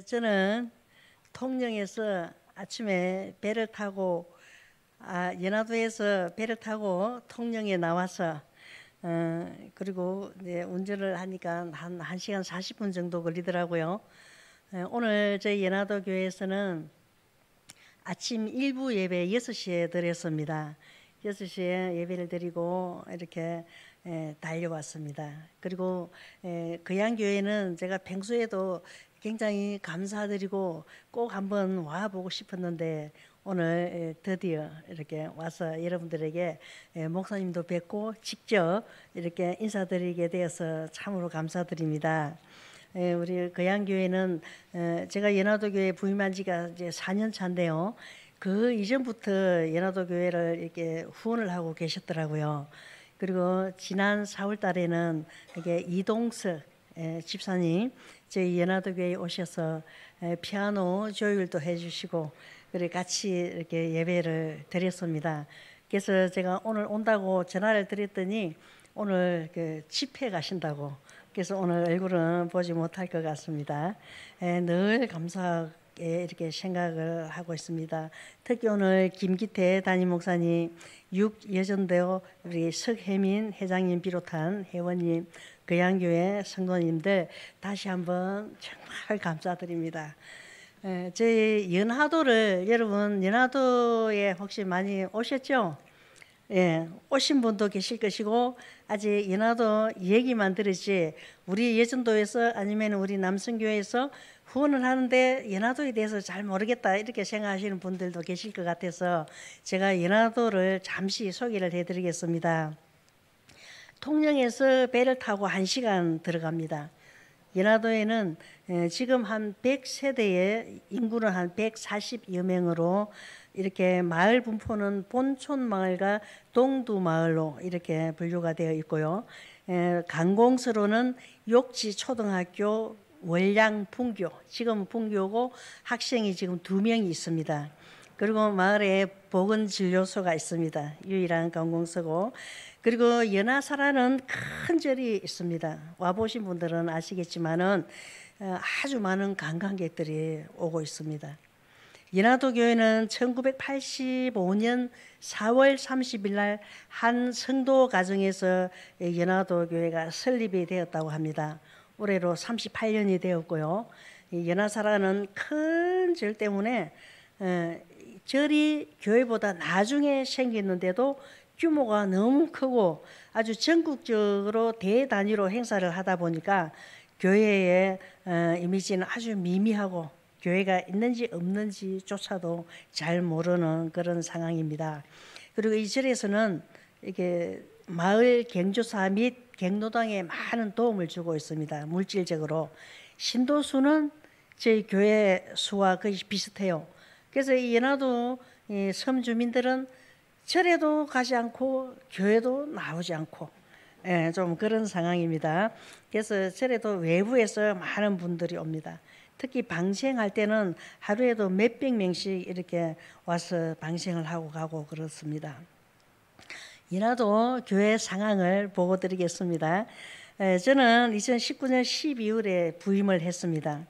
저는 통영에서 아침에 배를 타고 연화도에서 배를 타고 통영에 나와서 그리고 이제 운전을 하니까 한 1시간 40분 정도 걸리더라고요. 오늘 저희 연화도 교회에서는 아침 일부 예배 6시에 드렸습니다. 6시에 예배를 드리고 이렇게 달려왔습니다. 그리고 거양교회는 제가 평소에도 굉장히 감사드리고 꼭 한번 와보고 싶었는데 오늘 드디어 이렇게 와서 여러분들에게 목사님도 뵙고 직접 이렇게 인사드리게 되어서 참으로 감사드립니다. 우리 거양교회는 제가 연화도교회 부임한 지가 이제 4년 차인데요. 그 이전부터 연화도교회를 이렇게 후원을 하고 계셨더라고요. 그리고 지난 4월 달에는 이게 이동석 집사님 저희 연화도교회에 오셔서 피아노 조율도 해주시고 그래 같이 이렇게 예배를 드렸습니다. 그래서 제가 오늘 온다고 전화를 드렸더니 오늘 그 집회 가신다고 그래서 오늘 얼굴은 보지 못할 것 같습니다. 늘 감사하게 이렇게 생각을 하고 있습니다. 특히 오늘 김기태 담임 목사님, 육여전대호 우리 석혜민 회장님 비롯한 회원님, 거양교회 성도님들 다시 한번 정말 감사드립니다. 저희 연화도를 여러분 연화도에 혹시 많이 오셨죠? 오신 분도 계실 것이고 아직 연화도 얘기만 들었지 우리 예전도에서 아니면 우리 남성교회에서 후원을 하는데 연화도에 대해서 잘 모르겠다 이렇게 생각하시는 분들도 계실 것 같아서 제가 연화도를 잠시 소개를 해드리겠습니다. 통영에서 배를 타고 1시간 들어갑니다. 연화도에는 지금 한 100세대의 인구는 한 140여 명으로 이렇게 마을 분포는 본촌 마을과 동두 마을로 이렇게 분류가 되어 있고요. 관공서로는 욕지 초등학교, 월량 분교, 지금 분교고 학생이 지금 2명이 있습니다. 그리고 마을에 보건진료소가 있습니다. 유일한 관공서고. 그리고 연화사라는 큰 절이 있습니다. 와보신 분들은 아시겠지만은 아주 많은 관광객들이 오고 있습니다. 연화도 교회는 1985년 4월 30일 날 한 성도 가정에서 연화도 교회가 설립이 되었다고 합니다. 올해로 38년이 되었고요. 연화사라는 큰 절 때문에 절이 교회보다 나중에 생겼는데도 규모가 너무 크고 아주 전국적으로 대단위로 행사를 하다 보니까 교회의 이미지는 아주 미미하고 교회가 있는지 없는지조차도 잘 모르는 그런 상황입니다. 그리고 이 절에서는 이렇게 마을 경조사 및 경로당에 많은 도움을 주고 있습니다. 물질적으로. 신도 수는 저희 교회 수와 거의 비슷해요. 그래서 이 연화도 섬 주민들은 절에도 가지 않고 교회도 나오지 않고 좀 그런 상황입니다. 그래서 절에도 외부에서 많은 분들이 옵니다. 특히 방생할 때는 하루에도 몇백 명씩 이렇게 와서 방생을 하고 가고 그렇습니다. 연화도 교회 상황을 보고 드리겠습니다. 저는 2019년 12월에 부임을 했습니다.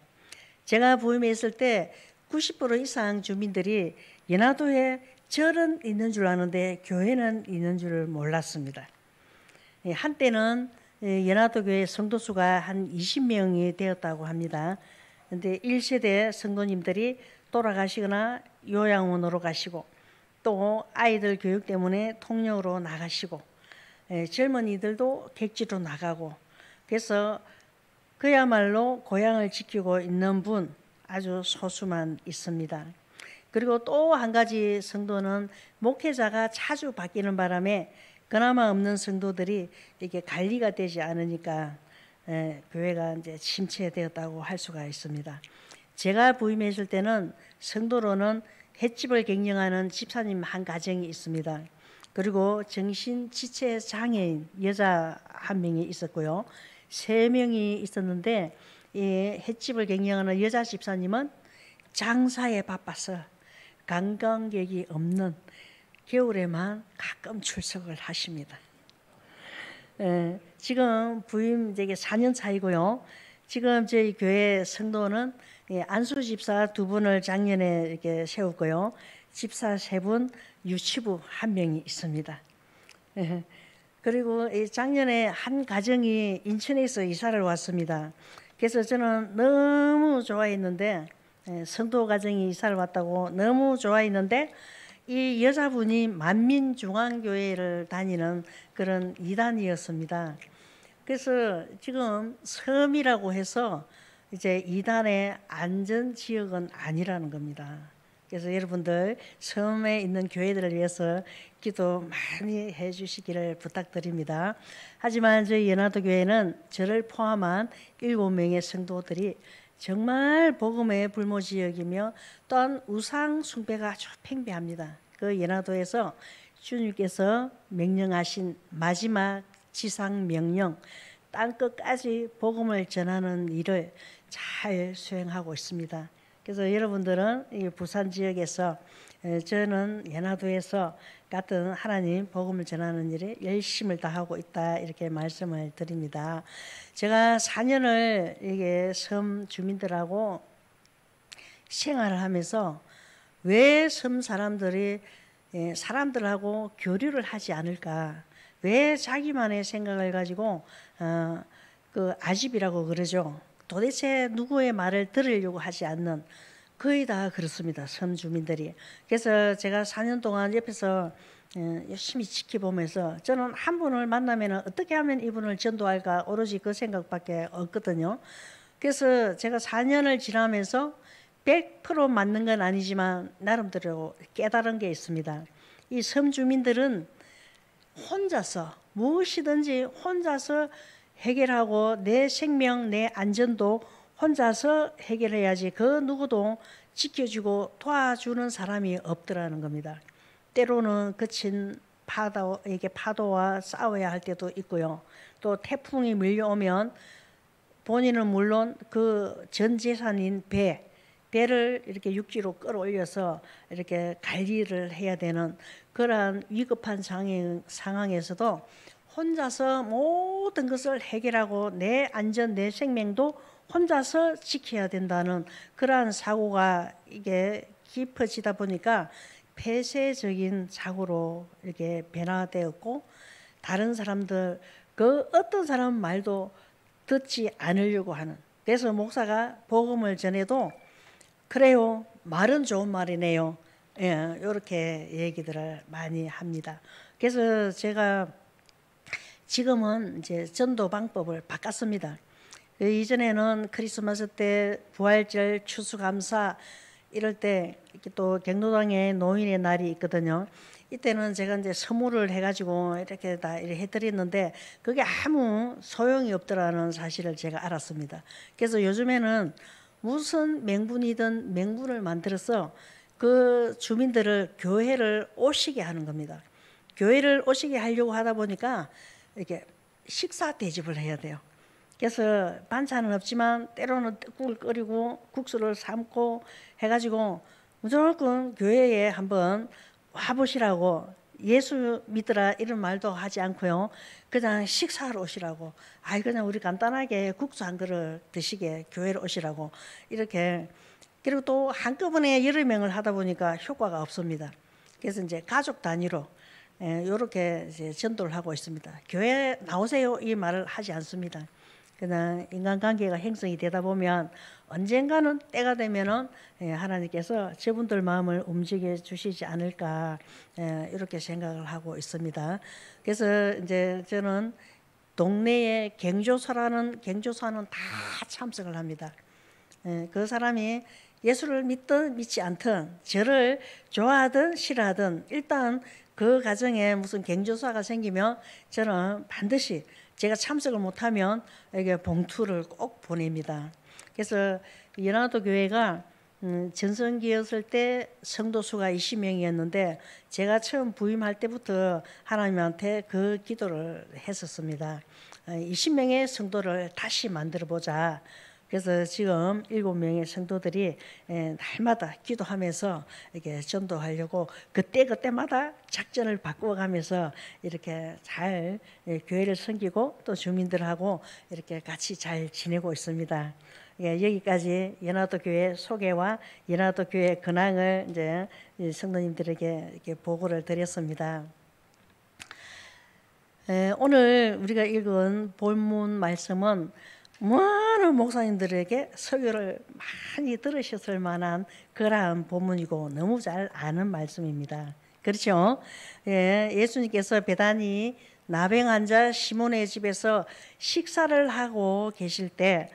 제가 부임했을 때 90% 이상 주민들이 연화도에 절은 있는 줄 아는데 교회는 있는 줄 몰랐습니다. 한때는 연화도 교회 성도 수가 한 20명이 되었다고 합니다. 그런데 1세대 성도님들이 돌아가시거나 요양원으로 가시고 또 아이들 교육 때문에 통영으로 나가시고 젊은이들도 객지로 나가고 그래서 그야말로 고향을 지키고 있는 분 아주 소수만 있습니다. 그리고 또 한 가지 성도는 목회자가 자주 바뀌는 바람에 그나마 없는 성도들이 이렇게 관리가 되지 않으니까 교회가 이제 침체되었다고 할 수가 있습니다. 제가 부임했을 때는 성도로는 횟집을 경영하는 집사님 한 가정이 있습니다. 그리고 정신지체 장애인 여자 한 명이 있었고요. 3명이 있었는데 이 횟집을 경영하는 여자 집사님은 장사에 바빠서 관광객이 없는 겨울에만 가끔 출석을 하십니다. 지금 부임 되게 4년 차이고요. 지금 저희 교회 성도는 안수 집사 2분을 작년에 이렇게 세웠고요. 집사 3분, 유치부 1명이 있습니다. 그리고 작년에 한 가정이 인천에서 이사를 왔습니다. 그래서 저는 너무 좋아했는데, 성도 가정이 이사를 왔다고 너무 좋아했는데, 이 여자분이 만민중앙교회를 다니는 그런 이단이었습니다. 그래서 지금 섬이라고 해서 이제 이단의 안전지역은 아니라는 겁니다. 그래서 여러분들 섬에 있는 교회들을 위해서 기도 많이 해주시기를 부탁드립니다. 하지만 저희 연화도 교회는 저를 포함한 7명의 성도들이 정말 복음의 불모지역이며 또한 우상 숭배가 아주 팽배합니다. 그 연화도에서 주님께서 명령하신 마지막 지상 명령, 땅끝까지 복음을 전하는 일을 잘 수행하고 있습니다. 그래서 여러분들은 이 부산 지역에서, 저는 연화도에서 같은 하나님 복음을 전하는 일에 열심을 다하고 있다, 이렇게 말씀을 드립니다. 제가 4년을 이게 섬 주민들하고 생활을 하면서 왜 섬 사람들이 사람들하고 교류를 하지 않을까? 왜 자기만의 생각을 가지고 그 아집이라고 그러죠. 도대체 누구의 말을 들으려고 하지 않는, 거의 다 그렇습니다. 섬 주민들이. 그래서 제가 4년 동안 옆에서 열심히 지켜보면서 저는 한 분을 만나면 어떻게 하면 이분을 전도할까 오로지 그 생각밖에 없거든요. 그래서 제가 4년을 지나면서 100% 맞는 건 아니지만 나름대로 깨달은 게 있습니다. 이 섬 주민들은 혼자서 무엇이든지 혼자서 해결하고 내 생명, 내 안전도 혼자서 해결해야지 그 누구도 지켜주고 도와주는 사람이 없더라는 겁니다. 때로는 거친 파도와 싸워야 할 때도 있고요. 또 태풍이 밀려오면 본인은 물론 그 전 재산인 배를 이렇게 육지로 끌어올려서 이렇게 관리를 해야 되는 그러한 위급한 상황에서도 혼자서 모든 것을 해결하고 내 안전, 내 생명도 혼자서 지켜야 된다는 그러한 사고가 이게 깊어지다 보니까 폐쇄적인 사고로 이렇게 변화되었고, 다른 사람들, 그 어떤 사람 말도 듣지 않으려고 하는. 그래서 목사가 복음을 전해도 그래요, 말은 좋은 말이네요, 이렇게 얘기들을 많이 합니다. 그래서 제가 지금은 이제 전도 방법을 바꿨습니다. 이전에는 크리스마스 때, 부활절, 추수감사 이럴 때 이렇게 또 경로당에 노인의 날이 있거든요. 이때는 제가 이제 선물을 해가지고 이렇게 다 이렇게 해드렸는데 그게 아무 소용이 없더라는 사실을 제가 알았습니다. 그래서 요즘에는 무슨 명분이든 명분을 만들어서 그 주민들을 교회를 오시게 하는 겁니다. 교회를 오시게 하려고 하다 보니까 이렇게 식사 대접을 해야 돼요. 그래서 반찬은 없지만 때로는 떡국을 끓이고 국수를 삶고 해가지고 무조건 교회에 한번 와보시라고, 예수 믿으라 이런 말도 하지 않고요, 그냥 식사하러 오시라고, 그냥 우리 간단하게 국수 한 그릇 드시게 교회로 오시라고 이렇게. 그리고 또 한꺼번에 여러 명을 하다 보니까 효과가 없습니다. 그래서 이제 가족 단위로 이렇게 이제 전도를 하고 있습니다. 교회 나오세요 이 말을 하지 않습니다. 그냥 인간관계가 형성이 되다 보면 언젠가는 때가 되면은 하나님께서 저분들 마음을 움직여 주시지 않을까, 이렇게 생각을 하고 있습니다. 그래서 이제 저는 동네에 경조사는 다 참석을 합니다. 그 사람이 예수를 믿든 믿지 않든, 저를 좋아하든 싫어하든 일단 그 가정에 무슨 경조사가 생기면 저는 반드시 제가 참석을 못하면 이게 봉투를 꼭 보냅니다. 그래서 연화도 교회가 전성기였을 때 성도 수가 20명이었는데 제가 처음 부임할 때부터 하나님한테 그 기도를 했었습니다. 20명의 성도를 다시 만들어 보자. 그래서 지금 7명의 성도들이 날마다 기도하면서 이렇게 전도하려고 그때마다 작전을 바꾸어가면서 이렇게 잘 교회를 섬기고 또 주민들하고 이렇게 같이 잘 지내고 있습니다. 여기까지 연화도 교회 소개와 연화도 교회 근황을 이제 성도님들에게 이렇게 보고를 드렸습니다. 오늘 우리가 읽은 본문 말씀은 많은 목사님들에게 설교를 많이 들으셨을 만한 그러한 본문이고 너무 잘 아는 말씀입니다. 그렇죠? 예수님께서 베다니 나병 환자 시몬의 집에서 식사를 하고 계실 때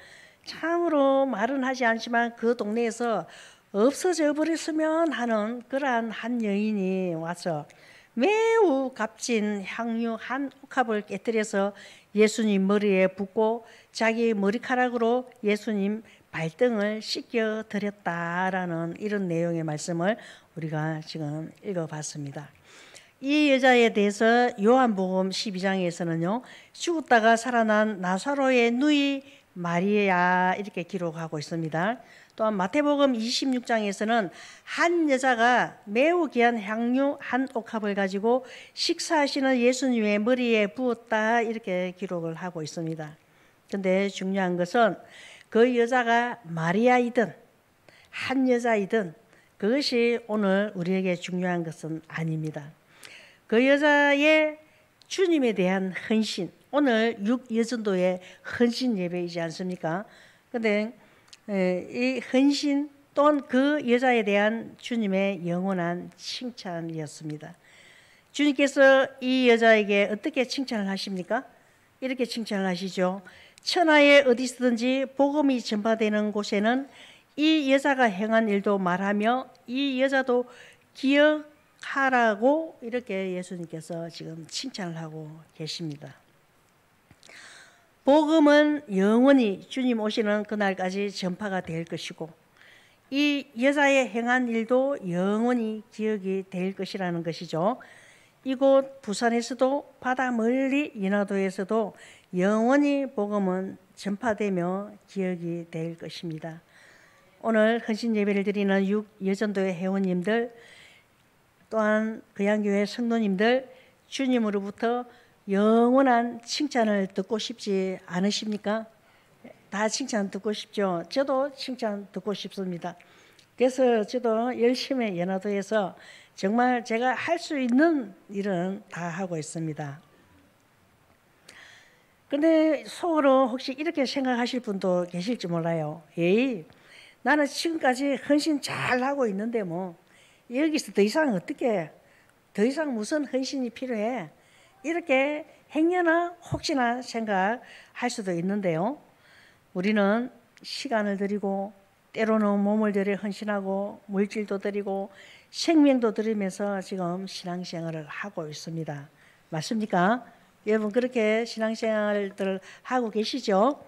참으로 말은 하지 않지만 그 동네에서 없어져 버렸으면 하는 그러한 한 여인이 와서 매우 값진 향유 한 옥합을 깨뜨려서 예수님 머리에 붓고 자기 머리카락으로 예수님 발등을 씻겨 드렸다라는 이런 내용의 말씀을 우리가 지금 읽어봤습니다. 이 여자에 대해서 요한복음 12장에서는요, 죽었다가 살아난 나사로의 누이 마리아 이렇게 기록하고 있습니다. 또한 마태복음 26장에서는 한 여자가 매우 귀한 향유 한 옥합을 가지고 식사하시는 예수님의 머리에 부었다 이렇게 기록을 하고 있습니다. 그런데 중요한 것은 그 여자가 마리아이든 한 여자이든 그것이 오늘 우리에게 중요한 것은 아닙니다. 그 여자의 주님에 대한 헌신, 오늘 6여전도의 헌신 예배이지 않습니까? 그런데 이 헌신 또한 그 여자에 대한 주님의 영원한 칭찬이었습니다. 주님께서 이 여자에게 어떻게 칭찬을 하십니까? 이렇게 칭찬을 하시죠. 천하에 어디서든지 복음이 전파되는 곳에는 이 여자가 행한 일도 말하며 이 여자도 기억하라고 이렇게 예수님께서 지금 칭찬을 하고 계십니다. 복음은 영원히 주님 오시는 그날까지 전파가 될 것이고 이 여자의 행한 일도 영원히 기억이 될 것이라는 것이죠. 이곳 부산에서도 바다 멀리 연화도에서도 영원히 복음은 전파되며 기억이 될 것입니다. 오늘 헌신 예배를 드리는 6여전도의 회원님들 또한 그양교회 성도님들 주님으로부터 영원한 칭찬을 듣고 싶지 않으십니까? 다 칭찬 듣고 싶죠. 저도 칭찬 듣고 싶습니다. 그래서 저도 열심히 연화도에서 정말 제가 할 수 있는 일은 다 하고 있습니다. 근데 속으로 혹시 이렇게 생각하실 분도 계실지 몰라요. 에이, 나는 지금까지 헌신 잘 하고 있는데 뭐 여기서 더 이상 어떻게 더 이상 무슨 헌신이 필요해? 이렇게 행여나 혹시나 생각할 수도 있는데요. 우리는 시간을 드리고 때로는 몸을 들여 헌신하고 물질도 드리고 생명도 드리면서 지금 신앙생활을 하고 있습니다. 맞습니까? 여러분 그렇게 신앙생활을 하고 계시죠?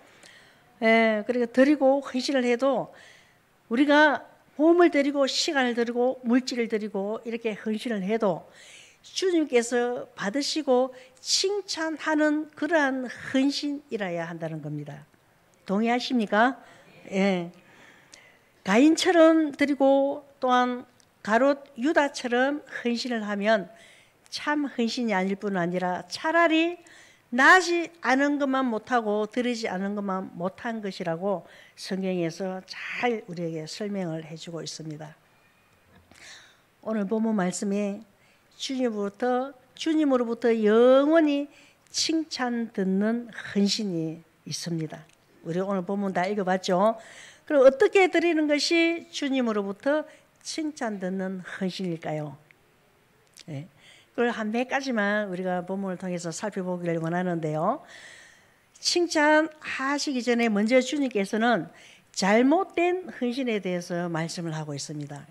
그렇게 드리고 헌신을 해도 우리가 몸을 드리고 시간을 드리고 물질을 드리고 이렇게 헌신을 해도 주님께서 받으시고 칭찬하는 그러한 헌신이라야 한다는 겁니다. 동의하십니까? 예. 가인처럼 드리고 또한 가롯 유다처럼 헌신을 하면 참 헌신이 아닐 뿐 아니라 차라리 나지 않은 것만 못하고 드리지 않은 것만 못한 것이라고 성경에서 잘 우리에게 설명을 해주고 있습니다. 오늘 본문 말씀에 주님으로부터 영원히 칭찬 듣는 헌신이 있습니다. 우리 오늘 본문 다 읽어봤죠? 그럼 어떻게 드리는 것이 주님으로부터 칭찬 듣는 헌신일까요? 네. 그걸 한 몇 가지만 우리가 본문을 통해서 살펴보기를 원하는데요. 칭찬하시기 전에 먼저 주님께서는 잘못된 헌신에 대해서 말씀을 하고 있습니다.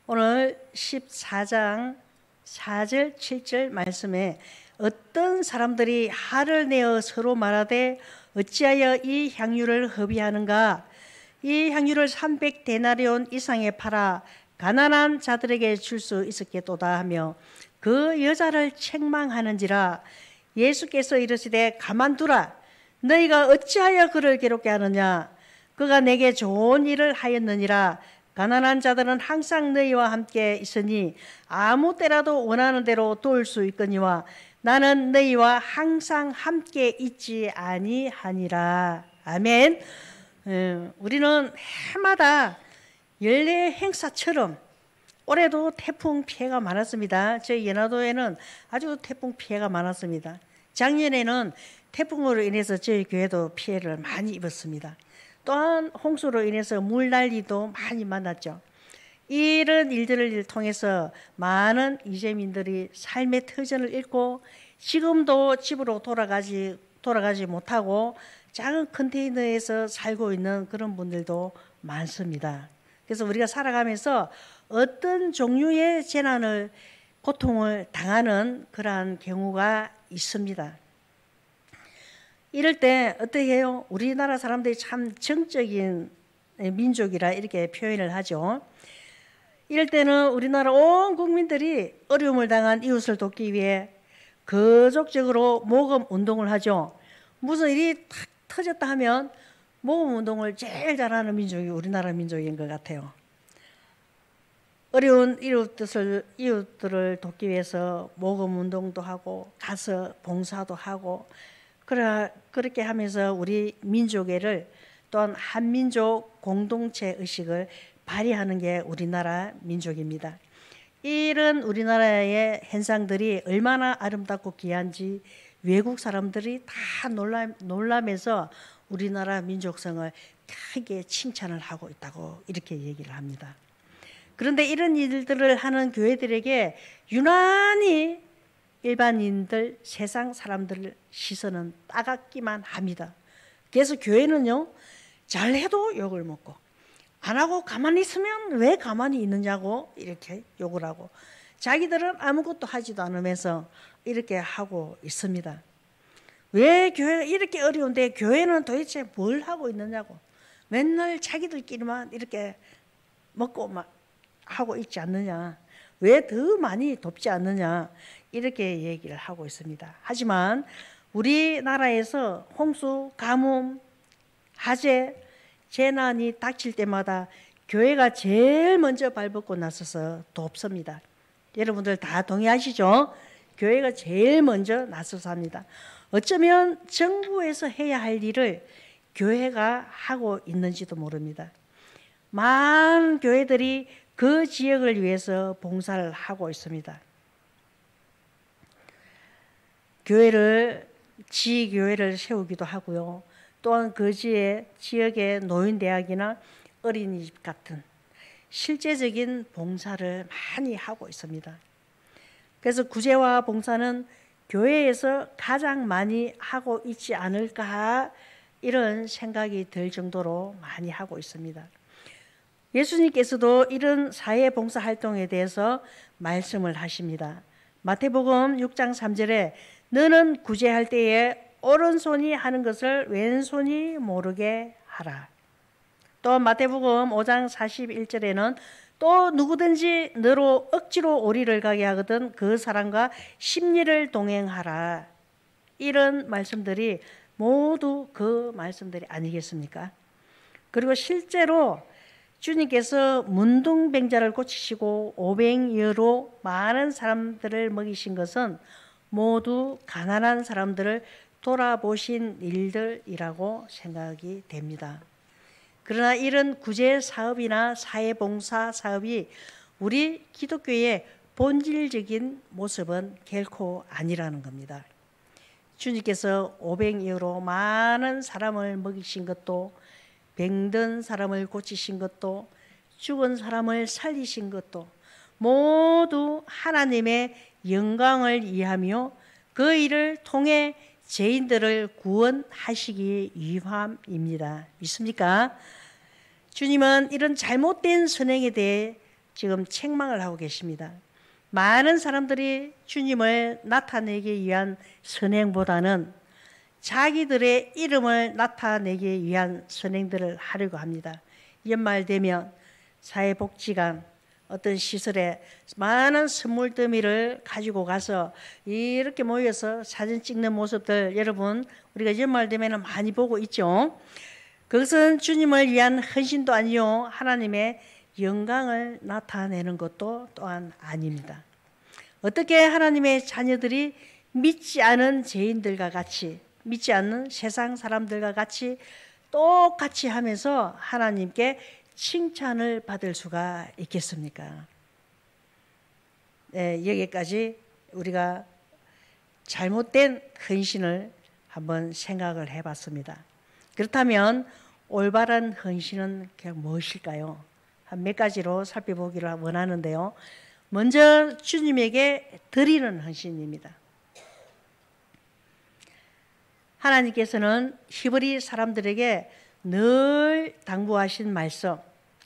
오늘 14장 4절 7절 말씀에 어떤 사람들이 화를 내어 서로 말하되 어찌하여 이 향유를 허비하는가? 이 향유를 300데나리온 이상에 팔아 가난한 자들에게 줄 수 있었겠도다 하며 그 여자를 책망하는지라. 예수께서 이르시되 가만두라. 너희가 어찌하여 그를 괴롭게 하느냐? 그가 내게 좋은 일을 하였느니라. 가난한 자들은 항상 너희와 함께 있으니 아무 때라도 원하는 대로 도울 수 있거니와 나는 너희와 항상 함께 있지 아니하니라. 아멘. 우리는 해마다 연례 행사처럼 올해도 태풍 피해가 많았습니다. 저희 연화도에는 아주 태풍 피해가 많았습니다. 작년에는 태풍으로 인해서 저희 교회도 피해를 많이 입었습니다. 또한 홍수로 인해서 물난리도 많이 만났죠. 이런 일들을 통해서 많은 이재민들이 삶의 터전을 잃고 지금도 집으로 돌아가지 못하고 작은 컨테이너에서 살고 있는 그런 분들도 많습니다. 그래서 우리가 살아가면서 어떤 종류의 재난을, 고통을 당하는 그러한 경우가 있습니다. 이럴 때 어떻게 해요? 우리나라 사람들이 참 정적인 민족이라 이렇게 표현을 하죠. 이럴 때는 우리나라 온 국민들이 어려움을 당한 이웃을 돕기 위해 거족적으로 모금 운동을 하죠. 무슨 일이 탁 터졌다 하면 모금 운동을 제일 잘하는 민족이 우리나라 민족인 것 같아요. 어려운 이웃들을 돕기 위해서 모금 운동도 하고 가서 봉사도 하고 그렇게 하면서 우리 민족애를 또한 한민족 공동체 의식을 발휘하는 게 우리나라 민족입니다. 이런 우리나라의 현상들이 얼마나 아름답고 귀한지 외국 사람들이 다 놀라면서 우리나라 민족성을 크게 칭찬을 하고 있다고 이렇게 얘기를 합니다. 그런데 이런 일들을 하는 교회들에게 유난히 일반인들, 세상 사람들 시선은 따갑기만 합니다. 그래서 교회는요, 잘해도 욕을 먹고 안 하고 가만히 있으면 왜 가만히 있느냐고 이렇게 욕을 하고 자기들은 아무것도 하지도 않으면서 이렇게 하고 있습니다. 왜 교회가 이렇게 어려운데 교회는 도대체 뭘 하고 있느냐고 맨날 자기들끼리만 이렇게 먹고 막 하고 있지 않느냐, 왜 더 많이 돕지 않느냐 이렇게 얘기를 하고 있습니다. 하지만 우리나라에서 홍수, 가뭄, 화재, 재난이 닥칠 때마다 교회가 제일 먼저 발벗고 나서서 돕습니다. 여러분들 다 동의하시죠? 교회가 제일 먼저 나서서 합니다. 어쩌면 정부에서 해야 할 일을 교회가 하고 있는지도 모릅니다. 많은 교회들이 그 지역을 위해서 봉사를 하고 있습니다. 지교회를 세우기도 하고요. 또한 그 지역의 노인대학이나 어린이집 같은 실제적인 봉사를 많이 하고 있습니다. 그래서 구제와 봉사는 교회에서 가장 많이 하고 있지 않을까 이런 생각이 들 정도로 많이 하고 있습니다. 예수님께서도 이런 사회봉사 활동에 대해서 말씀을 하십니다. 마태복음 6장 3절에 너는 구제할 때에 오른손이 하는 것을 왼손이 모르게 하라. 또 마태복음 5장 41절에는 또 누구든지 너로 억지로 오리를 가게 하거든 그 사람과 심리를 동행하라. 이런 말씀들이 모두 그 말씀들이 아니겠습니까? 그리고 실제로 주님께서 문둥병자를 고치시고 500여로 많은 사람들을 먹이신 것은 모두 가난한 사람들을 돌아보신 일들이라고 생각이 됩니다. 그러나 이런 구제 사업이나 사회봉사 사업이 우리 기독교의 본질적인 모습은 결코 아니라는 겁니다. 주님께서 500여로 많은 사람을 먹이신 것도, 병든 사람을 고치신 것도, 죽은 사람을 살리신 것도 모두 하나님의 영광을 위하며 그 일을 통해 죄인들을 구원하시기 위함입니다. 믿습니까? 주님은 이런 잘못된 선행에 대해 지금 책망을 하고 계십니다. 많은 사람들이 주님을 나타내기 위한 선행보다는 자기들의 이름을 나타내기 위한 선행들을 하려고 합니다. 연말 되면 사회복지관 어떤 시설에 많은 선물 더미를 가지고 가서 이렇게 모여서 사진 찍는 모습들 여러분 우리가 연말 되면 많이 보고 있죠. 그것은 주님을 위한 헌신도 아니요 하나님의 영광을 나타내는 것도 또한 아닙니다. 어떻게 하나님의 자녀들이 믿지 않은 죄인들과 같이, 믿지 않는 세상 사람들과 같이 똑같이 하면서 하나님께 칭찬을 받을 수가 있겠습니까? 네, 여기까지 우리가 잘못된 헌신을 한번 생각을 해봤습니다. 그렇다면 올바른 헌신은 무엇일까요? 한 몇 가지로 살펴보기를 원하는데요. 먼저 주님에게 드리는 헌신입니다. 하나님께서는 히브리 사람들에게 늘 당부하신 말씀,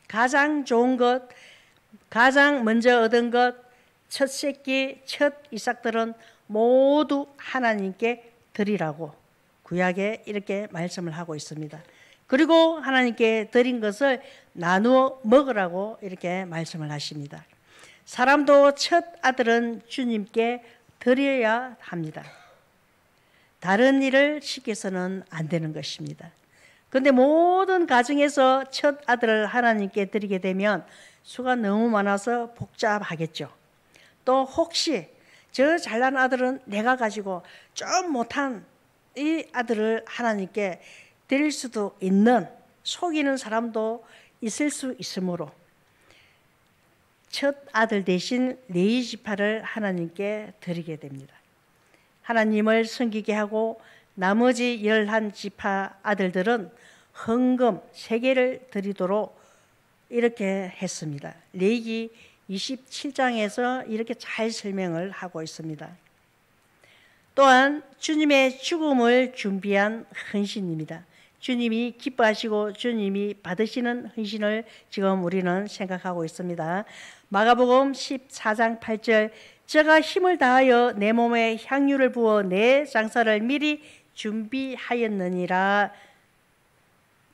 가장 좋은 것, 가장 먼저 얻은 것, 첫 새끼, 첫 이삭들은 모두 하나님께 드리라고 구약에 이렇게 말씀을 하고 있습니다. 그리고 하나님께 드린 것을 나누어 먹으라고 이렇게 말씀을 하십니다. 사람도 첫 아들은 주님께 드려야 합니다. 다른 일을 시켜서는 안 되는 것입니다. 그런데 모든 가정에서 첫 아들을 하나님께 드리게 되면 수가 너무 많아서 복잡하겠죠. 또 혹시 저 잘난 아들은 내가 가지고 좀 못한 이 아들을 하나님께 드릴 수도 있는, 속이는 사람도 있을 수 있으므로 첫 아들 대신 레위 지파를 하나님께 드리게 됩니다. 하나님을 섬기게 하고 나머지 11지파 아들들은 헌금 3개를 드리도록 이렇게 했습니다. 레위기 27장에서 이렇게 잘 설명을 하고 있습니다. 또한 주님의 죽음을 준비한 헌신입니다. 주님이 기뻐하시고 주님이 받으시는 헌신을 지금 우리는 생각하고 있습니다. 마가복음 14장 8절, 저가 힘을 다하여 내 몸에 향유를 부어 내 장사를 미리 준비하였느니라,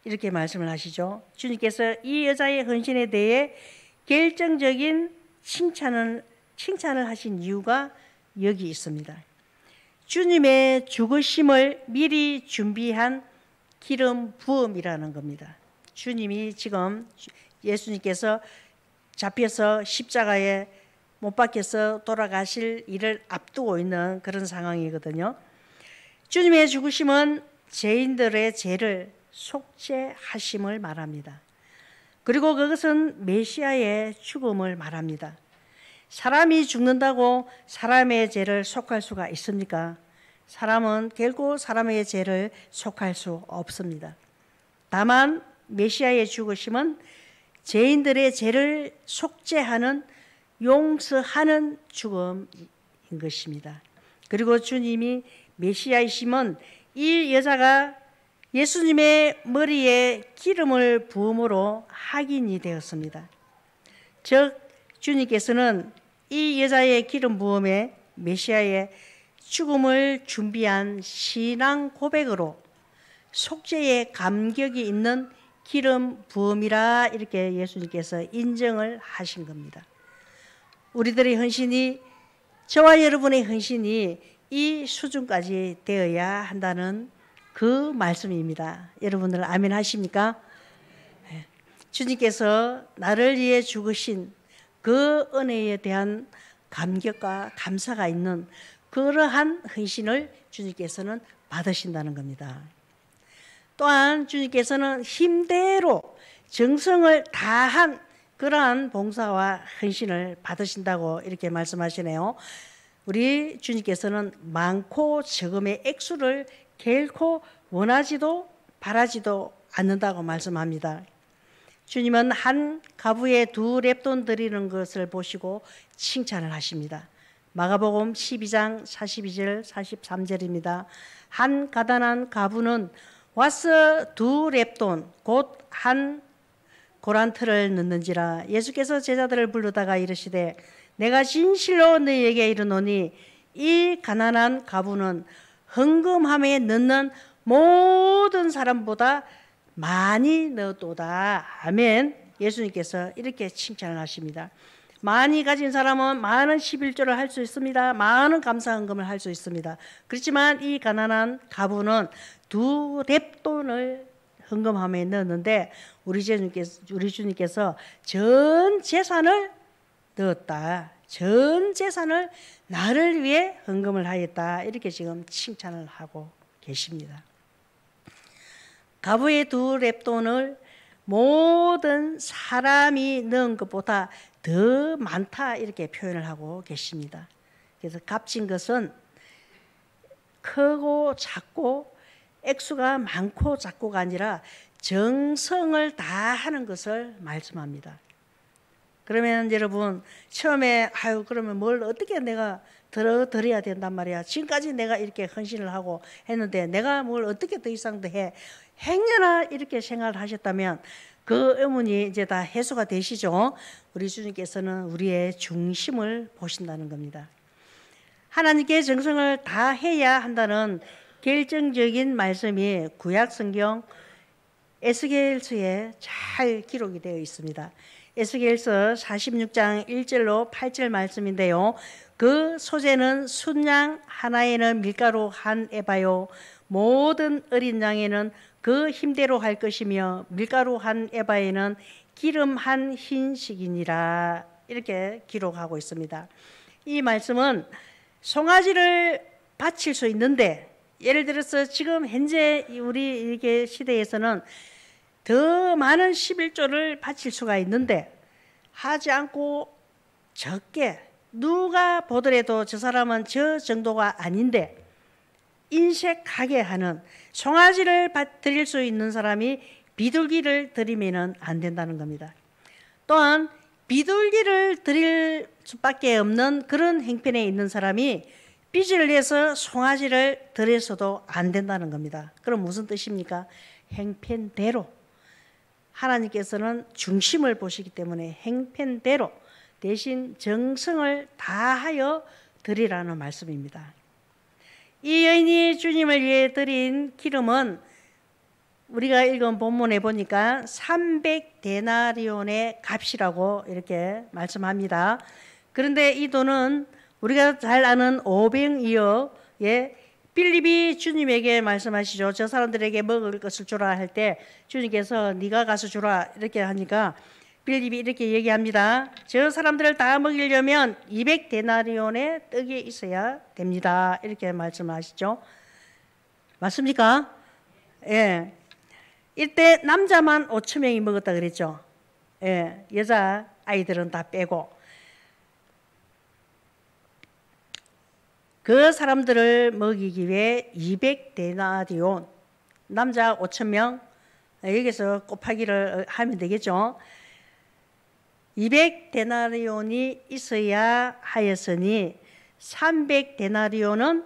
이렇게 말씀을 하시죠. 주님께서 이 여자의 헌신에 대해 결정적인 칭찬을 하신 이유가 여기 있습니다. 주님의 죽으심을 미리 준비한 기름 부음이라는 겁니다. 주님이 지금 예수님께서 잡혀서 십자가에 못 박혀서 돌아가실 일을 앞두고 있는 그런 상황이거든요. 주님의 죽으심은 죄인들의 죄를 속죄하심을 말합니다. 그리고 그것은 메시아의 죽음을 말합니다. 사람이 죽는다고 사람의 죄를 속할 수가 있습니까? 사람은 결코 사람의 죄를 속할 수 없습니다. 다만 메시아의 죽으심은 죄인들의 죄를 속죄하는, 용서하는 죽음인 것입니다. 그리고 주님이 메시아이심은 이 여자가 예수님의 머리에 기름을 부음으로 확인이 되었습니다. 즉 주님께서는 이 여자의 기름 부음에 메시아의 죽음을 준비한 신앙 고백으로 속죄의 감격이 있는 기름 부음이라 이렇게 예수님께서 인정을 하신 겁니다. 우리들의 헌신이, 저와 여러분의 헌신이 이 수준까지 되어야 한다는 그 말씀입니다. 여러분들 아멘 하십니까? 주님께서 나를 위해 죽으신 그 은혜에 대한 감격과 감사가 있는 그러한 헌신을 주님께서는 받으신다는 겁니다. 또한 주님께서는 힘대로 정성을 다한 그러한 봉사와 헌신을 받으신다고 이렇게 말씀하시네요. 우리 주님께서는 많고 적음의 액수를 결코 원하지도 바라지도 않는다고 말씀합니다. 주님은 한 가부에 2렙돈 드리는 것을 보시고 칭찬을 하십니다. 마가복음 12장 42절 43절입니다. 한 가난한 가부는 와서 2렙돈 곧 한 고란트를 넣는지라. 예수께서 제자들을 부르다가 이르시되 내가 진실로 너희에게 이르노니 이 가난한 가부는 헌금함에 넣는 모든 사람보다 많이 넣었도다. 아멘. 예수님께서 이렇게 칭찬을 하십니다. 많이 가진 사람은 많은 11조를 할 수 있습니다. 많은 감사헌금을 할 수 있습니다. 그렇지만 이 가난한 가부는 2렙돈을 헌금함에 넣었는데 우리 주님께서 전 재산을 넣었다. 전 재산을 나를 위해 헌금을 하였다. 이렇게 지금 칭찬을 하고 계십니다. 가부의 2렙돈을 모든 사람이 넣은 것보다 더 많다 이렇게 표현을 하고 계십니다. 그래서 값진 것은 크고 작고 액수가 많고 작고가 아니라 정성을 다하는 것을 말씀합니다. 그러면 여러분 처음에 그러면 뭘 어떻게 내가 드려야 된단 말이야. 지금까지 내가 이렇게 헌신을 하고 했는데 내가 뭘 어떻게 더 이상 더 해. 행여나 이렇게 생각을 하셨다면 그 의문이 이제 다 해소가 되시죠. 우리 주님께서는 우리의 중심을 보신다는 겁니다. 하나님께 정성을 다해야 한다는 결정적인 말씀이 구약 성경 에스겔서에 잘 기록이 되어 있습니다. 에스겔서 46장 1절로 8절 말씀인데요. 그 소재는 순양 하나에는 밀가루 한 에바요 모든 어린 양에는 그 힘대로 할 것이며 밀가루 한 에바에는 기름 한 흰식이니라 이렇게 기록하고 있습니다. 이 말씀은 송아지를 바칠 수 있는데 예를 들어서 지금 현재 우리 이렇게 시대에서는 더 많은 11조를 바칠 수가 있는데 하지 않고 적게 누가 보더라도 저 사람은 저 정도가 아닌데 인색하게 하는 송아지를 드릴 수 있는 사람이 비둘기를 드리면 안 된다는 겁니다. 또한 비둘기를 드릴 수밖에 없는 그런 행편에 있는 사람이 빚을 내서 송아지를 드려서도 안 된다는 겁니다. 그럼 무슨 뜻입니까? 행편대로 하나님께서는 중심을 보시기 때문에 행편대로 대신 정성을 다하여 드리라는 말씀입니다. 이 여인이 주님을 위해 드린 기름은 우리가 읽은 본문에 보니까 300데나리온의 값이라고 이렇게 말씀합니다. 그런데 이 돈은 우리가 잘 아는 500이어의 빌립이 주님에게 말씀하시죠. 저 사람들에게 먹을 것을 주라 할 때 주님께서 네가 가서 주라 이렇게 하니까 빌립이 이렇게 얘기합니다. 저 사람들을 다 먹이려면 200데나리온의 떡이 있어야 됩니다. 이렇게 말씀하시죠. 맞습니까? 예. 이때 남자만 5천 명이 먹었다 그랬죠. 예. 여자 아이들은 다 빼고. 그 사람들을 먹이기 위해 200데나리온, 남자 5천 명, 여기서 곱하기를 하면 되겠죠. 200데나리온이 있어야 하였으니 300데나리온은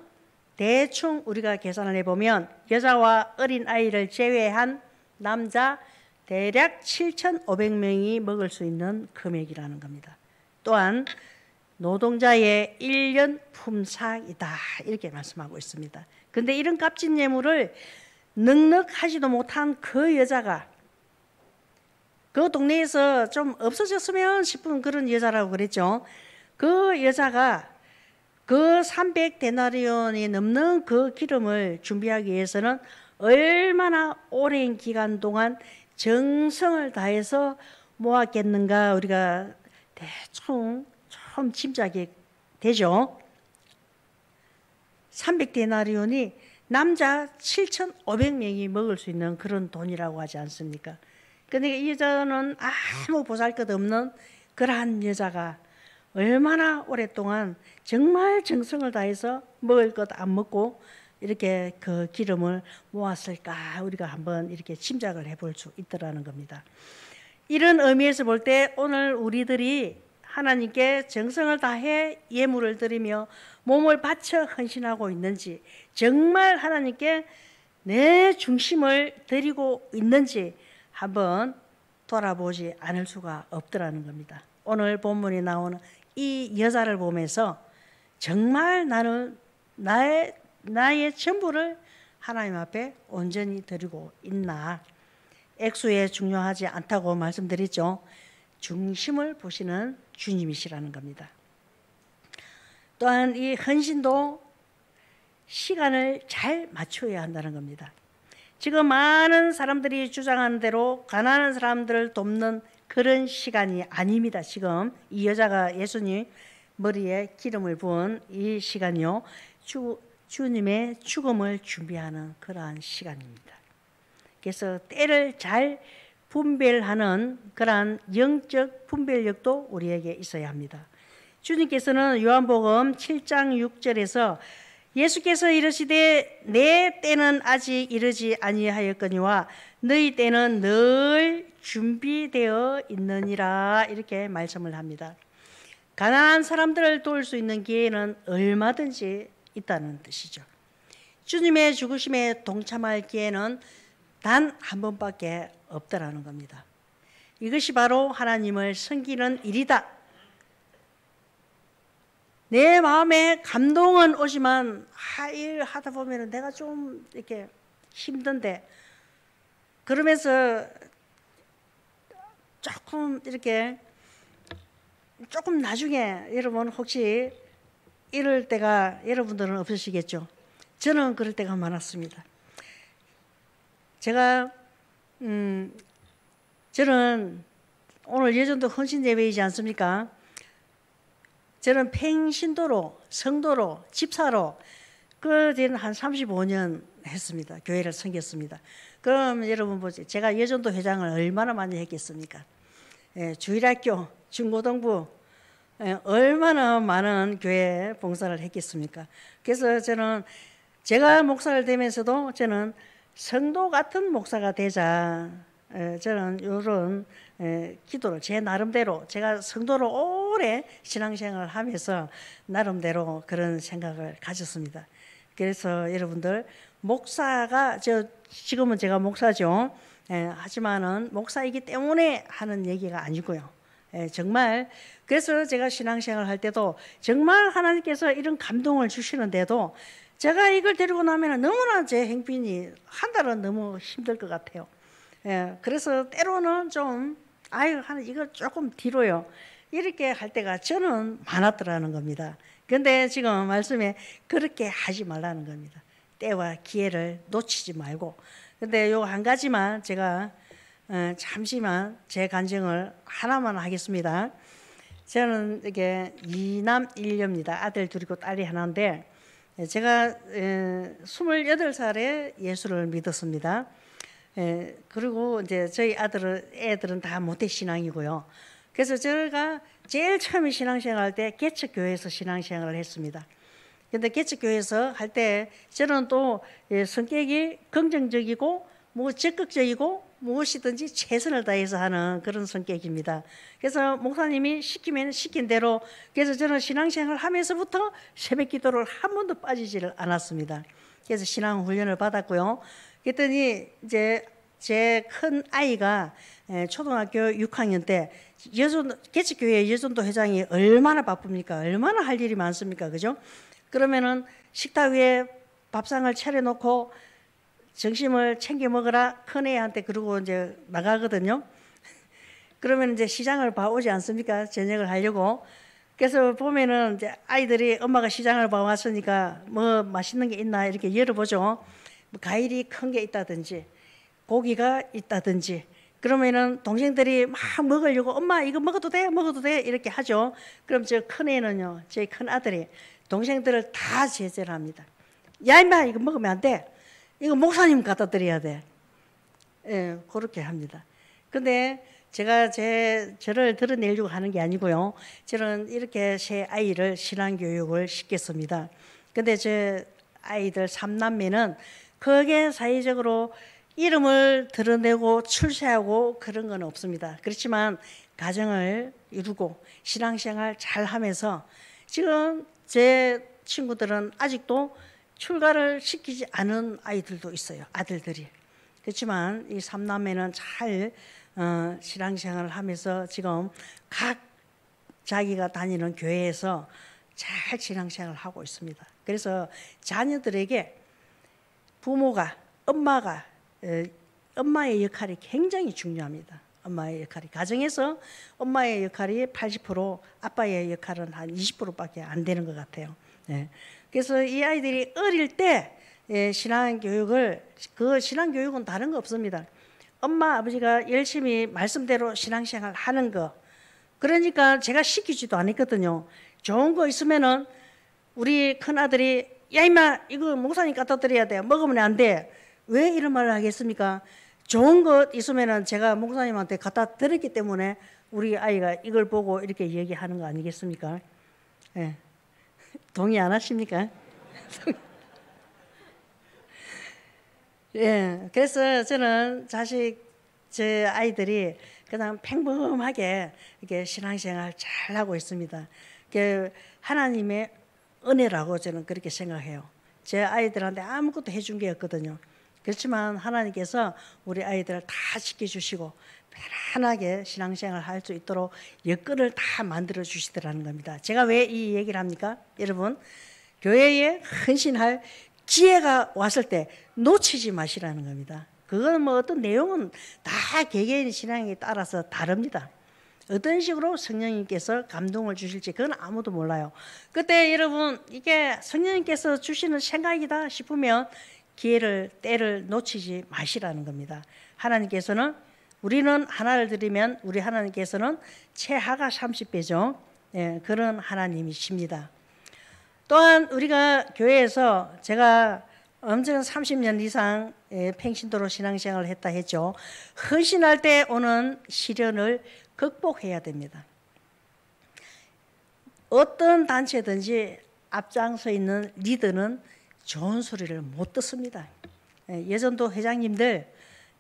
대충 우리가 계산을 해보면 여자와 어린 아이를 제외한 남자 대략 7,500명이 먹을 수 있는 금액이라는 겁니다. 또한 노동자의 1년 품삯이다 이렇게 말씀하고 있습니다. 그런데 이런 값진 예물을 넉넉하지도 못한 그 여자가 그 동네에서 좀 없어졌으면 싶은 그런 여자라고 그랬죠. 그 여자가 그 300데나리온이 넘는 그 기름을 준비하기 위해서는 얼마나 오랜 기간 동안 정성을 다해서 모았겠는가 우리가 대충 좀 짐작이 되죠. 300데나리온이 남자 7,500명이 먹을 수 있는 그런 돈이라고 하지 않습니까? 그런데 이 여자는 아무 보잘것없는 그러한 여자가 얼마나 오랫동안 정말 정성을 다해서 먹을 것 안 먹고 이렇게 그 기름을 모았을까 우리가 한번 이렇게 짐작을 해볼 수 있더라는 겁니다. 이런 의미에서 볼 때 오늘 우리들이 하나님께 정성을 다해 예물을 드리며 몸을 바쳐 헌신하고 있는지 정말 하나님께 내 중심을 드리고 있는지 한번 돌아보지 않을 수가 없더라는 겁니다. 오늘 본문에 나오는 이 여자를 보면서 정말 나는 나의 전부를 하나님 앞에 온전히 드리고 있나. 액수에 중요하지 않다고 말씀드렸죠. 중심을 보시는 주님이시라는 겁니다. 또한 이 헌신도 시간을 잘 맞춰야 한다는 겁니다. 지금 많은 사람들이 주장하는 대로 가난한 사람들을 돕는 그런 시간이 아닙니다. 지금 이 여자가 예수님 머리에 기름을 부은 이 시간이요, 주님의 죽음을 준비하는 그러한 시간입니다. 그래서 때를 잘 분별하는 그러한 영적 분별력도 우리에게 있어야 합니다. 주님께서는 요한복음 7장 6절에서 예수께서 이르시되 내 때는 아직 이르지 아니하였거니와 너희 때는 늘 준비되어 있느니라, 이렇게 말씀을 합니다. 가난한 사람들을 도울 수 있는 기회는 얼마든지 있다는 뜻이죠. 주님의 죽으심에 동참할 기회는 단 한 번밖에 없다라는 겁니다. 이것이 바로 하나님을 섬기는 일이다. 내 마음에 감동은 오지만 일 하다 보면 내가 좀 이렇게 힘든데, 그러면서 조금 나중에 여러분 혹시 이럴 때가 여러분들은 없으시겠죠? 저는 그럴 때가 많았습니다. 저는 오늘 예전도 헌신 예배이지 않습니까? 저는 팽신도로, 성도로, 집사로 그때는 한 35년 했습니다. 교회를 섬겼습니다. 그럼 여러분 보세요. 제가 예전도 회장을 얼마나 많이 했겠습니까? 주일학교, 중고등부, 얼마나 많은 교회 봉사를 했겠습니까? 그래서 제가 목사를 되면서도 저는 성도 같은 목사가 되자, 저는 이런 기도를 제 나름대로, 제가 성도로 오래 신앙생활을 하면서 나름대로 그런 생각을 가졌습니다. 그래서 여러분들, 목사가, 지금은 제가 목사죠. 하지만은 목사이기 때문에 하는 얘기가 아니고요. 정말 그래서 제가 신앙생활을 할 때도 정말 하나님께서 이런 감동을 주시는데도 제가 이걸 데리고 나면 너무나 제 행편이 한 달은 너무 힘들 것 같아요. 그래서 때로는 좀 이거 조금 뒤로요, 이렇게 할 때가 저는 많았더라는 겁니다. 그런데 지금 말씀에 그렇게 하지 말라는 겁니다. 때와 기회를 놓치지 말고. 근데 요 한 가지만 제가 잠시만 제 간증을 하나만 하겠습니다. 저는 이게 2남 1녀입니다. 아들 둘이고 딸이 하나인데, 제가 28살에 예수를 믿었습니다. 그리고 이제 저희 애들은 다 모태신앙이고요. 그래서 제가 제일 처음에 신앙생활 할 때 개척교회에서 신앙생활을 했습니다. 근데 개척교회에서 할 때 저는 또 성격이 긍정적이고 적극적이고 무엇이든지 최선을 다해서 하는 그런 성격입니다. 그래서 목사님이 시키면 시킨 대로, 그래서 저는 신앙생활을 하면서부터 새벽 기도를 한 번도 빠지지를 않았습니다. 그래서 신앙 훈련을 받았고요. 그랬더니 이제 제 큰 아이가 초등학교 6학년 때 개척교회 여전도 회장이 얼마나 바쁩니까? 얼마나 할 일이 많습니까? 그죠? 그러면은 식탁 위에 밥상을 차려놓고 점심을 챙겨 먹으라 큰애한테 그러고 이제 나가거든요. 그러면 이제 시장을 봐오지 않습니까? 저녁을 하려고. 그래서 보면은 이제 아이들이 엄마가 시장을 봐왔으니까 뭐 맛있는 게 있나 이렇게 열어보죠. 뭐 과일이 큰 게 있다든지 고기가 있다든지, 그러면은 동생들이 막 먹으려고 엄마 이거 먹어도 돼? 먹어도 돼? 이렇게 하죠. 그럼 저 큰애는요, 제 큰 아들이 동생들을 다 제재를 합니다. 야 임마 이거 먹으면 안 돼. 이거 목사님 갖다 드려야 돼. 그렇게 합니다. 근데 제가 저를 드러내려고 하는 게 아니고요. 저는 이렇게 제 아이를 신앙교육을 시켰습니다. 근데 제 아이들 3남매는 그게 사회적으로 이름을 드러내고 출세하고 그런 건 없습니다. 그렇지만 가정을 이루고 신앙생활 잘 하면서 지금 제 친구들은 아직도 출가를 시키지 않은 아이들도 있어요. 아들들이. 그렇지만 이 3남매는 잘 신앙생활을 하면서 지금 각 자기가 다니는 교회에서 잘 신앙생활을 하고 있습니다. 그래서 자녀들에게 부모가, 엄마의 역할이 굉장히 중요합니다. 엄마의 역할이, 가정에서 엄마의 역할이 80%, 아빠의 역할은 한 20%밖에 안 되는 것 같아요. 그래서 이 아이들이 어릴 때 신앙교육을, 그 신앙교육은 다른 거 없습니다. 엄마 아버지가 열심히 말씀대로 신앙생활 하는 거, 그러니까 제가 시키지도 않았거든요. 좋은 거 있으면은 우리 큰아들이 야 임마 이거 목사님 갖다 드려야 돼, 먹으면 안 돼. 왜 이런 말을 하겠습니까? 좋은 것 있으면은 제가 목사님한테 갖다 드렸기 때문에 우리 아이가 이걸 보고 이렇게 얘기하는 거 아니겠습니까? 예. 동의 안 하십니까? 예. 그래서 저는 제 아이들이 그냥 평범하게 이렇게 신앙생활 잘 하고 있습니다. 하나님의 은혜라고 저는 그렇게 생각해요. 제 아이들한테 아무것도 해준 게 없거든요. 그렇지만 하나님께서 우리 아이들을 다 지켜주시고 편안하게 신앙생활 할 수 있도록 여건을 다 만들어 주시더라는 겁니다. 제가 왜 이 얘기를 합니까? 여러분, 교회에 헌신할 기회가 왔을 때 놓치지 마시라는 겁니다. 그건 뭐 어떤 내용은 다 개개인 신앙에 따라서 다릅니다. 어떤 식으로 성령님께서 감동을 주실지 그건 아무도 몰라요. 그때 여러분 이게 성령님께서 주시는 생각이다 싶으면 때를 놓치지 마시라는 겁니다. 하나님께서는, 우리는 하나를 드리면 우리 하나님께서는 최하가 30배죠. 예, 그런 하나님이십니다. 또한 우리가 교회에서, 제가 엄청 30년 이상 평신도로 신앙생활을 했다 했죠. 헌신할 때 오는 시련을 극복해야 됩니다. 어떤 단체든지 앞장서 있는 리더는 좋은 소리를 못 듣습니다. 예전도 회장님들,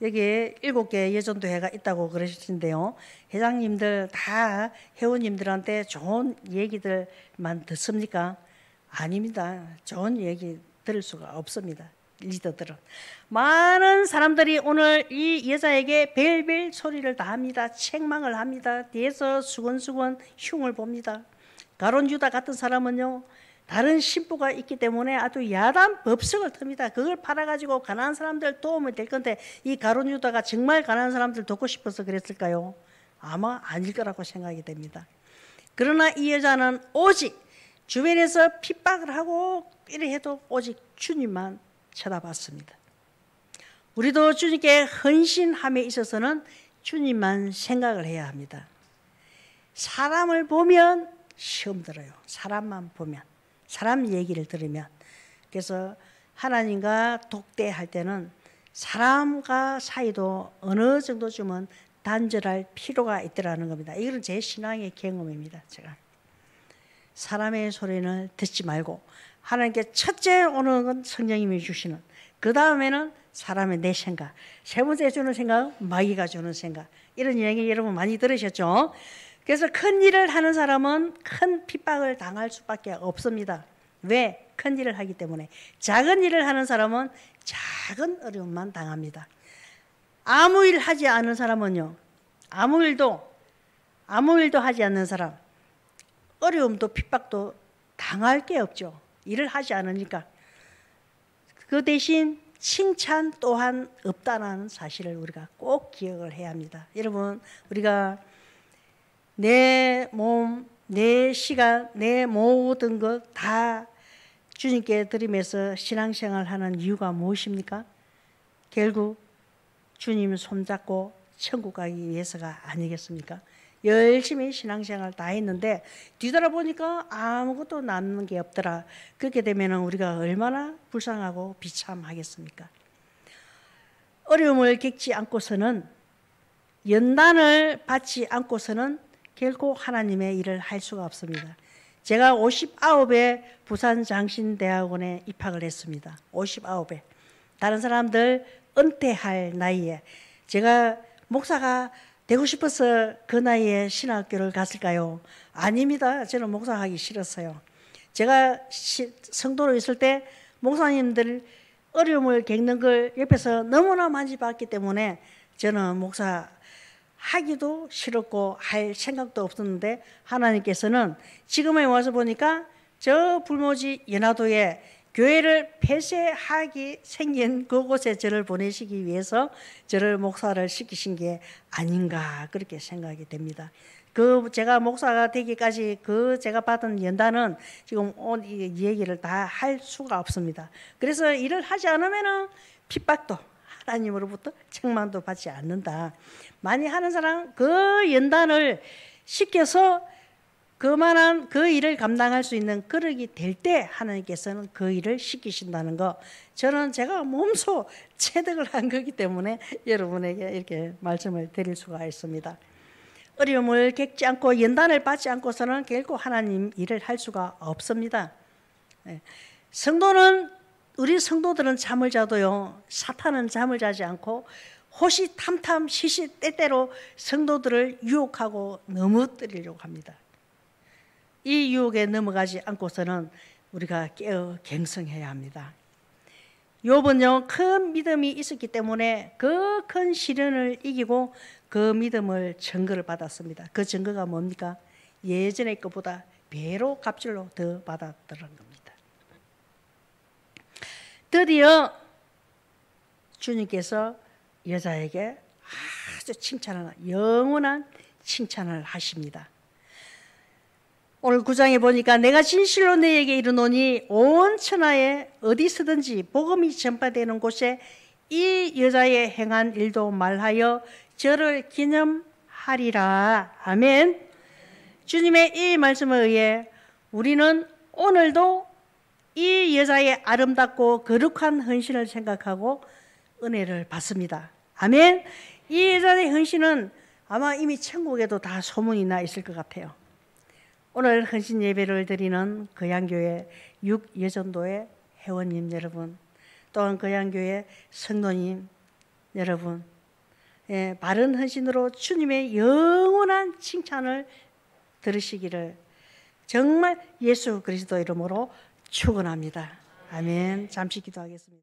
여기 7개 예전도회가 있다고 그러시는데요. 회장님들 다 회원님들한테 좋은 얘기들만 듣습니까? 아닙니다. 좋은 얘기 들을 수가 없습니다. 리더들은. 많은 사람들이 오늘 이 여자에게 별별 소리를 다 합니다. 책망을 합니다. 뒤에서 수건수건 흉을 봅니다. 가룟 유다 같은 사람은요, 다른 신부가 있기 때문에 아주 야단 법석을 틉니다. 그걸 팔아가지고 가난한 사람들 도움이 될 건데, 이 가룟 유다가 정말 가난한 사람들 돕고 싶어서 그랬을까요? 아마 아닐 거라고 생각이 됩니다. 그러나 이 여자는 오직 주변에서 핍박을 하고 이래 해도 오직 주님만 쳐다봤습니다. 우리도 주님께 헌신함에 있어서는 주님만 생각을 해야 합니다. 사람을 보면 시험 들어요. 사람만 보면, 사람 얘기를 들으면. 그래서 하나님과 독대할 때는 사람과 사이도 어느 정도쯤은 단절할 필요가 있더라는 겁니다. 이건 제 신앙의 경험입니다. 제가 사람의 소리는 듣지 말고 하나님께 첫째 오는 건 성령님이 주시는, 그 다음에는 사람의 내 생각, 세 번째 주는 생각, 마귀가 주는 생각. 이런 얘기 여러분 많이 들으셨죠? 그래서 큰 일을 하는 사람은 큰 핍박을 당할 수밖에 없습니다. 왜? 큰 일을 하기 때문에. 작은 일을 하는 사람은 작은 어려움만 당합니다. 아무 일 하지 않은 사람은요, 아무 일도 하지 않는 사람, 어려움도 핍박도 당할 게 없죠. 일을 하지 않으니까. 그 대신 칭찬 또한 없다는 사실을 우리가 꼭 기억을 해야 합니다. 여러분, 우리가 내 몸, 내 시간, 내 모든 것 다 주님께 드리면서 신앙생활 하는 이유가 무엇입니까? 결국 주님 손잡고 천국 가기 위해서가 아니겠습니까? 열심히 신앙생활 다 했는데 뒤돌아보니까 아무것도 남는 게 없더라. 그렇게 되면 우리가 얼마나 불쌍하고 비참하겠습니까? 어려움을 겪지 않고서는, 연단을 받지 않고서는 결코 하나님의 일을 할 수가 없습니다. 제가 59에 부산장신대학원에 입학을 했습니다. 59에. 다른 사람들 은퇴할 나이에, 제가 목사가 되고 싶어서 그 나이에 신학교를 갔을까요? 아닙니다. 저는 목사하기 싫었어요. 제가 성도로 있을 때 목사님들 어려움을 겪는 걸 옆에서 너무나 많이 봤기 때문에 저는 목사 하기도 싫었고 할 생각도 없었는데, 하나님께서는 지금에 와서 보니까 저 불모지 연화도에 교회를 폐쇄하기 생긴 그곳에 저를 보내시기 위해서 저를 목사를 시키신 게 아닌가 그렇게 생각이 됩니다. 제가 목사가 되기까지 제가 받은 연단은 지금 이 얘기를 다 할 수가 없습니다. 그래서 일을 하지 않으면은 핍박도 하나님으로부터 책망도 받지 않는다. 많이 하는 사람 그 연단을 시켜서 그만한 그 일을 감당할 수 있는 그릇이 될 때 하나님께서는 그 일을 시키신다는 거, 저는 제가 몸소 체득을 한 거기 때문에 여러분에게 이렇게 말씀을 드릴 수가 있습니다. 어려움을 겪지 않고 연단을 받지 않고서는 결코 하나님 일을 할 수가 없습니다. 우리 성도들은 잠을 자도요, 사탄은 잠을 자지 않고 호시탐탐 시시때때로 성도들을 유혹하고 넘어뜨리려고 합니다. 이 유혹에 넘어가지 않고서는 우리가 깨어 갱성해야 합니다. 욥은요, 큰 믿음이 있었기 때문에 그 큰 시련을 이기고 그 믿음을 증거를 받았습니다. 그 증거가 뭡니까? 예전의 것보다 배로 값질로 더 받았다는 겁니다. 드디어 주님께서 여자에게 아주 영원한 칭찬을 하십니다. 오늘 9장에 보니까 내가 진실로 너에게 이르노니 온 천하에 어디서든지 복음이 전파되는 곳에 이 여자의 행한 일도 말하여 저를 기념하리라. 아멘. 주님의 이 말씀에 의해 우리는 오늘도 이 여자의 아름답고 거룩한 헌신을 생각하고 은혜를 받습니다. 아멘. 이 여자의 헌신은 아마 이미 천국에도 다 소문이 나 있을 것 같아요. 오늘 헌신 예배를 드리는 거양교회 6여전도의 회원님 여러분, 또한 거양교회 성도님 여러분, 바른 헌신으로 주님의 영원한 칭찬을 들으시기를 정말 예수 그리스도 이름으로 축원합니다. 아멘. 잠시 기도하겠습니다.